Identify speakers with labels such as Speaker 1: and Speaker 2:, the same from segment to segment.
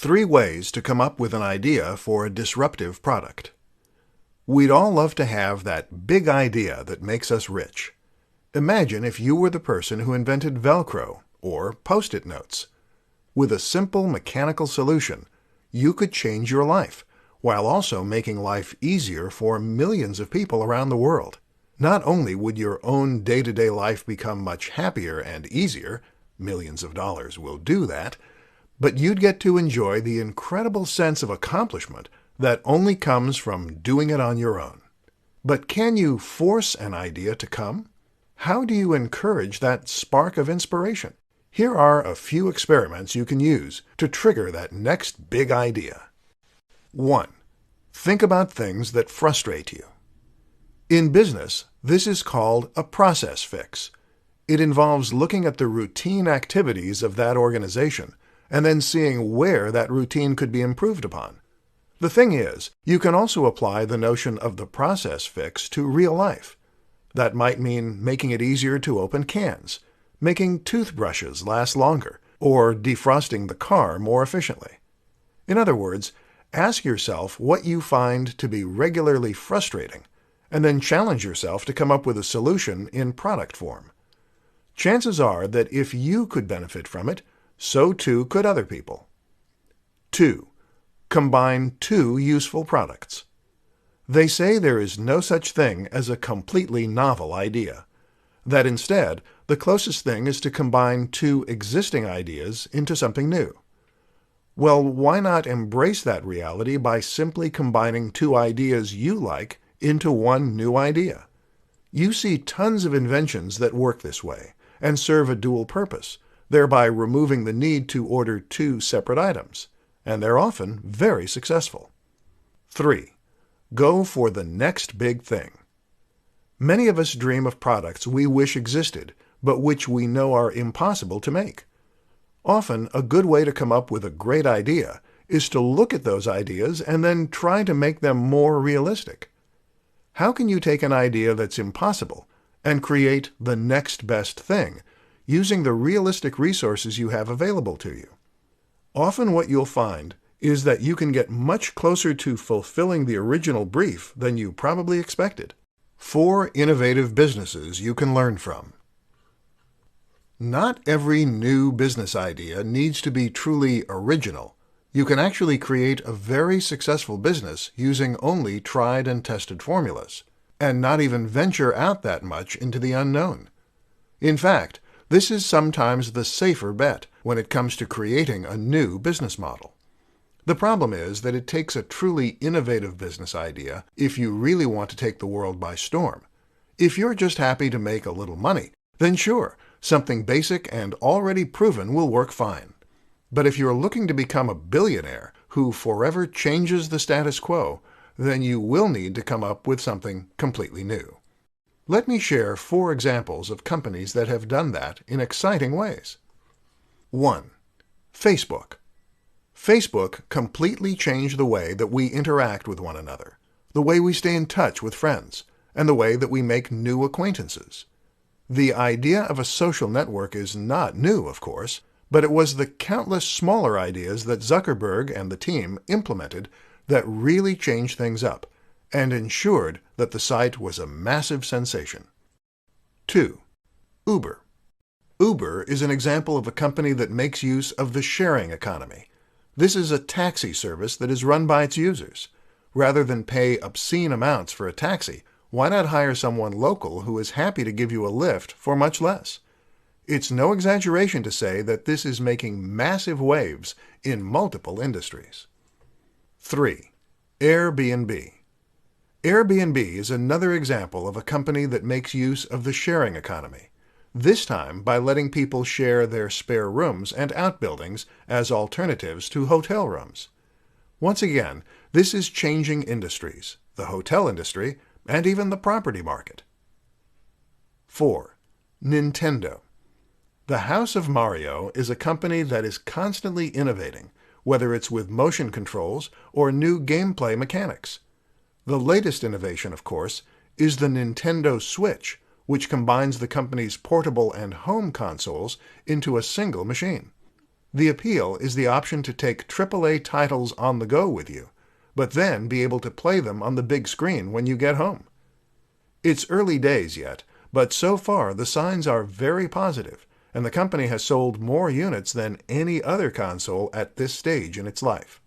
Speaker 1: 3 ways to come up with an idea for a disruptive product. We'd all love to have that big idea that makes us rich. Imagine if you were the person who invented Velcro or Post-it notes. With a simple mechanical solution, you could change your life, while also making life easier for millions of people around the world. Not only would your own day-to-day life become much happier and easier, millions of dollars will do that, but you'd get to enjoy the incredible sense of accomplishment that only comes from doing it on your own. But can you force an idea to come? How do you encourage that spark of inspiration? Here are a few experiments you can use to trigger that next big idea. 1. Think about things that frustrate you. In business, this is called a process fix. It involves looking at the routine activities of that organization and then seeing where that routine could be improved upon. The thing is, you can also apply the notion of the process fix to real life. That might mean making it easier to open cans, making toothbrushes last longer, or defrosting the car more efficiently. In other words, ask yourself what you find to be regularly frustrating, and then challenge yourself to come up with a solution in product form. Chances are that if you could benefit from it, so too could other people. 2. Combine 2 useful products. They say there is no such thing as a completely novel idea. That instead, the closest thing is to combine 2 existing ideas into something new. Well, why not embrace that reality by simply combining 2 ideas you like into one new idea? You see tons of inventions that work this way and serve a dual purpose, thereby removing the need to order 2 separate items, and they're often very successful. 3. Go for the next big thing. Many of us dream of products we wish existed, but which we know are impossible to make. Often, a good way to come up with a great idea is to look at those ideas and then try to make them more realistic. How can you take an idea that's impossible and create the next best thing using the realistic resources you have available to you? Often what you'll find is that you can get much closer to fulfilling the original brief than you probably expected. 4 innovative businesses you can learn from. Not every new business idea needs to be truly original. You can actually create a very successful business using only tried and tested formulas, and not even venture out that much into the unknown. In fact, this is sometimes the safer bet when it comes to creating a new business model. The problem is that it takes a truly innovative business idea if you really want to take the world by storm. If you're just happy to make a little money, then sure, something basic and already proven will work fine. But if you're looking to become a billionaire who forever changes the status quo, then you will need to come up with something completely new. Let me share 4 examples of companies that have done that in exciting ways. 1. Facebook. Facebook completely changed the way that we interact with one another, the way we stay in touch with friends, and the way that we make new acquaintances. The idea of a social network is not new, of course, but it was the countless smaller ideas that Zuckerberg and the team implemented that really changed things up and ensured that the site was a massive sensation. 2. Uber. Uber is an example of a company that makes use of the sharing economy. This is a taxi service that is run by its users. Rather than pay obscene amounts for a taxi, why not hire someone local who is happy to give you a lift for much less? It's no exaggeration to say that this is making massive waves in multiple industries. 3. Airbnb. Airbnb is another example of a company that makes use of the sharing economy, this time by letting people share their spare rooms and outbuildings as alternatives to hotel rooms. Once again, this is changing industries, the hotel industry, and even the property market. 4. Nintendo. The House of Mario is a company that is constantly innovating, whether it's with motion controls or new gameplay mechanics. The latest innovation, of course, is the Nintendo Switch, which combines the company's portable and home consoles into a single machine. The appeal is the option to take AAA titles on the go with you, but then be able to play them on the big screen when you get home. It's early days yet, but so far the signs are very positive, and the company has sold more units than any other console at this stage in its life.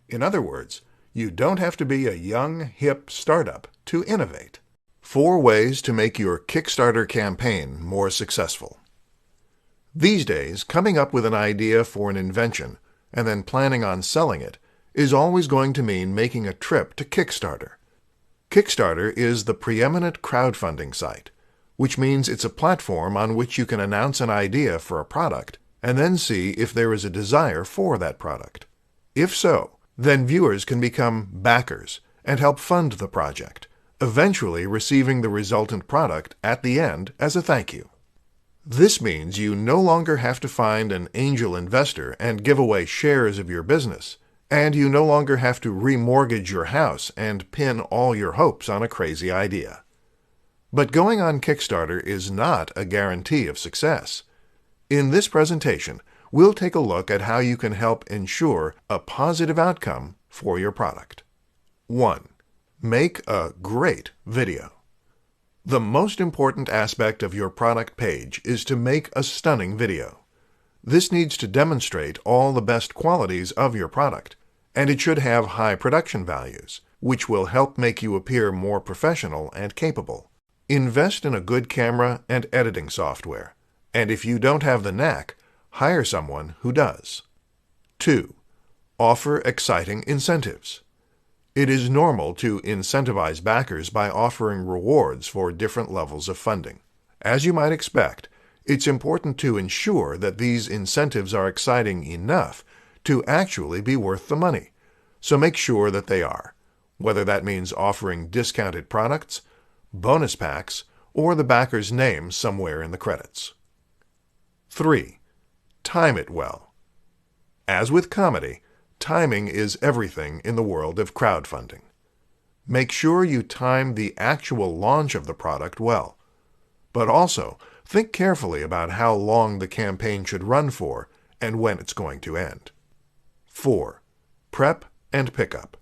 Speaker 1: In other words, you don't have to be a young, hip startup to innovate. 4 ways to make your Kickstarter campaign more successful. These days, coming up with an idea for an invention and then planning on selling it is always going to mean making a trip to Kickstarter. Kickstarter is the preeminent crowdfunding site, which means it's a platform on which you can announce an idea for a product and then see if there is a desire for that product. If so, then viewers can become backers and help fund the project, eventually receiving the resultant product at the end as a thank you. This means you no longer have to find an angel investor and give away shares of your business, and you no longer have to remortgage your house and pin all your hopes on a crazy idea. But going on Kickstarter is not a guarantee of success. In this presentation, we'll take a look at how you can help ensure a positive outcome for your product. 1. Make a great video. The most important aspect of your product page is to make a stunning video. This needs to demonstrate all the best qualities of your product, and it should have high production values, which will help make you appear more professional and capable. Invest in a good camera and editing software, and if you don't have the knack, hire someone who does. 2. Offer exciting incentives. It is normal to incentivize backers by offering rewards for different levels of funding. As you might expect, it's important to ensure that these incentives are exciting enough to actually be worth the money, so make sure that they are, whether that means offering discounted products, bonus packs, or the backer's name somewhere in the credits. 3. Time it well. As with comedy, timing is everything in the world of crowdfunding. Make sure you time the actual launch of the product well, but also think carefully about how long the campaign should run for and when it's going to end. 4. Prep and pickup.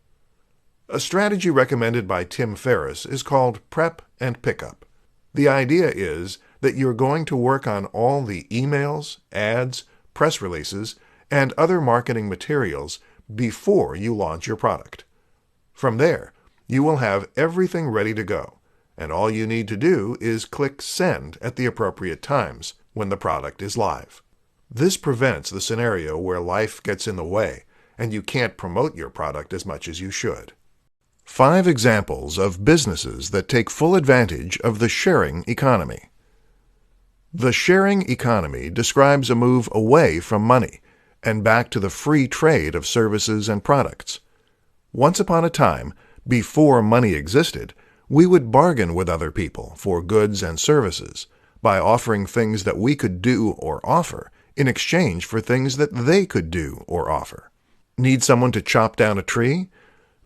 Speaker 1: A strategy recommended by Tim Ferriss is called prep and pickup. The idea is that you're going to work on all the emails, ads, press releases, and other marketing materials before you launch your product. From there, you will have everything ready to go, and all you need to do is click send at the appropriate times when the product is live. This prevents the scenario where life gets in the way and you can't promote your product as much as you should. 5 examples of businesses that take full advantage of the sharing economy. The sharing economy describes a move away from money and back to the free trade of services and products. Once upon a time, before money existed, we would bargain with other people for goods and services by offering things that we could do or offer in exchange for things that they could do or offer. Need someone to chop down a tree?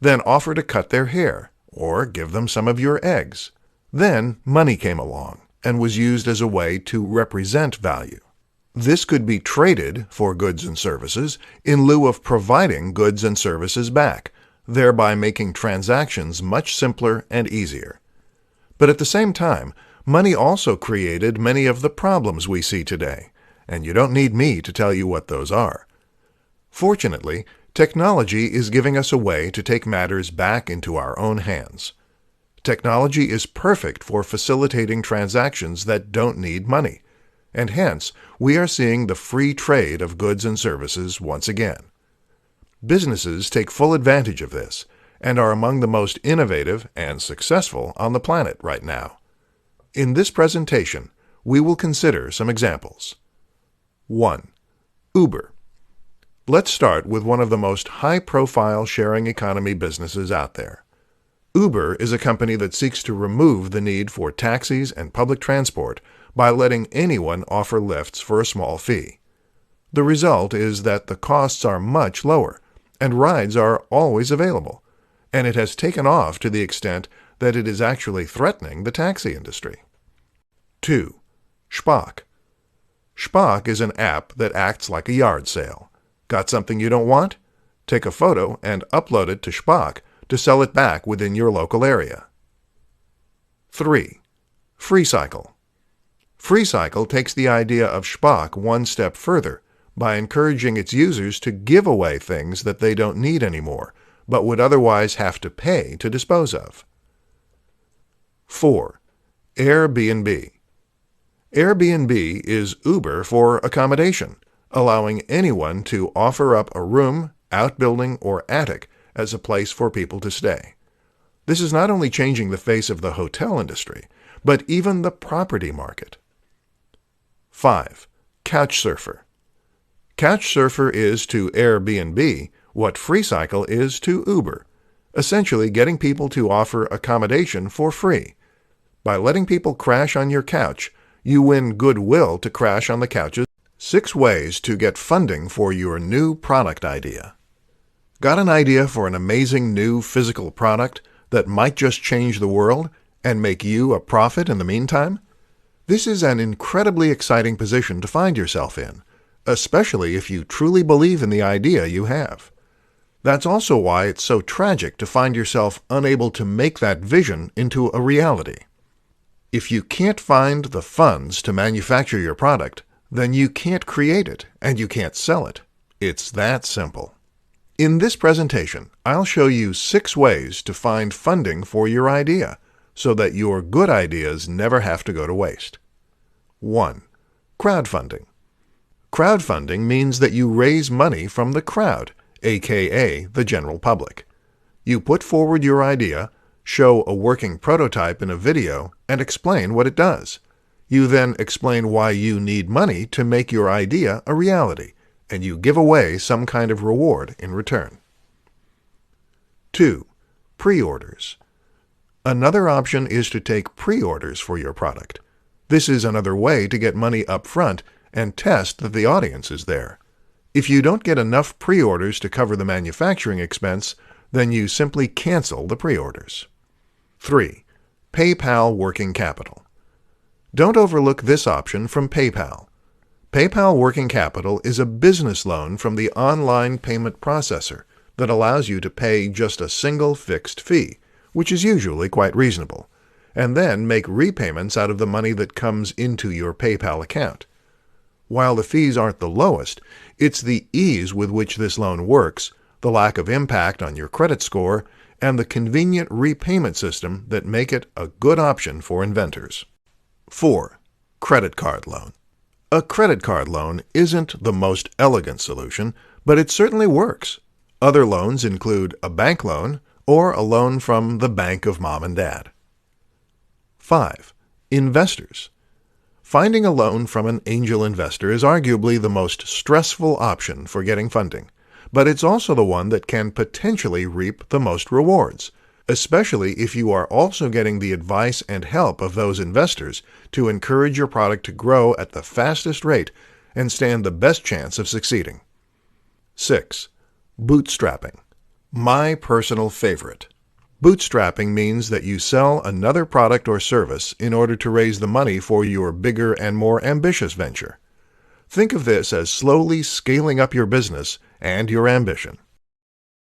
Speaker 1: Then offer to cut their hair or give them some of your eggs. Then money came along and was used as a way to represent value. This could be traded for goods and services in lieu of providing goods and services back, thereby making transactions much simpler and easier. But at the same time, money also created many of the problems we see today, and you don't need me to tell you what those are. Fortunately, technology is giving us a way to take matters back into our own hands. Technology is perfect for facilitating transactions that don't need money, and hence we are seeing the free trade of goods and services once again. Businesses take full advantage of this and are among the most innovative and successful on the planet right now. In this presentation, we will consider some examples. 1. Uber. Let's start with one of the most high-profile sharing economy businesses out there. Uber is a company that seeks to remove the need for taxis and public transport by letting anyone offer lifts for a small fee. The result is that the costs are much lower, and rides are always available, and it has taken off to the extent that it is actually threatening the taxi industry. 2. Spock. Spock is an app that acts like a yard sale. Got something you don't want? Take a photo and upload it to Spock to sell it back within your local area. 3. FreeCycle. FreeCycle takes the idea of Spock one step further by encouraging its users to give away things that they don't need anymore, but would otherwise have to pay to dispose of. 4. Airbnb. Airbnb is Uber for accommodation, allowing anyone to offer up a room, outbuilding, or attic as a place for people to stay. This is not only changing the face of the hotel industry, but even the property market. 5. Couchsurfer. Couchsurfer is to Airbnb what FreeCycle is to Uber, essentially getting people to offer accommodation for free. By letting people crash on your couch, you win goodwill to crash on the couches. 6 ways to get funding for your new product idea. Got an idea for an amazing new physical product that might just change the world and make you a profit in the meantime? This is an incredibly exciting position to find yourself in, especially if you truly believe in the idea you have. That's also why it's so tragic to find yourself unable to make that vision into a reality. If you can't find the funds to manufacture your product, then you can't create it and you can't sell it. It's that simple. In this presentation, I'll show you 6 ways to find funding for your idea so that your good ideas never have to go to waste. 1. Crowdfunding. Crowdfunding means that you raise money from the crowd, aka the general public. You put forward your idea, show a working prototype in a video, and explain what it does. You then explain why you need money to make your idea a reality, and you give away some kind of reward in return. 2. Pre-orders. Another option is to take pre-orders for your product. This is another way to get money up front and test that the audience is there. If you don't get enough pre-orders to cover the manufacturing expense, then you simply cancel the pre-orders. 3. PayPal Working Capital. Don't overlook this option from PayPal. PayPal Working Capital is a business loan from the online payment processor that allows you to pay just a single fixed fee, which is usually quite reasonable, and then make repayments out of the money that comes into your PayPal account. While the fees aren't the lowest, it's the ease with which this loan works, the lack of impact on your credit score, and the convenient repayment system that make it a good option for inventors. 4. Credit card loan. A credit card loan isn't the most elegant solution, but it certainly works. Other loans include a bank loan or a loan from the bank of mom and dad. 5. Investors. Finding a loan from an angel investor is arguably the most stressful option for getting funding, but it's also the one that can potentially reap the most rewards, especially if you are also getting the advice and help of those investors to encourage your product to grow at the fastest rate and stand the best chance of succeeding. 6. Bootstrapping. My personal favorite. Bootstrapping means that you sell another product or service in order to raise the money for your bigger and more ambitious venture. Think of this as slowly scaling up your business and your ambition.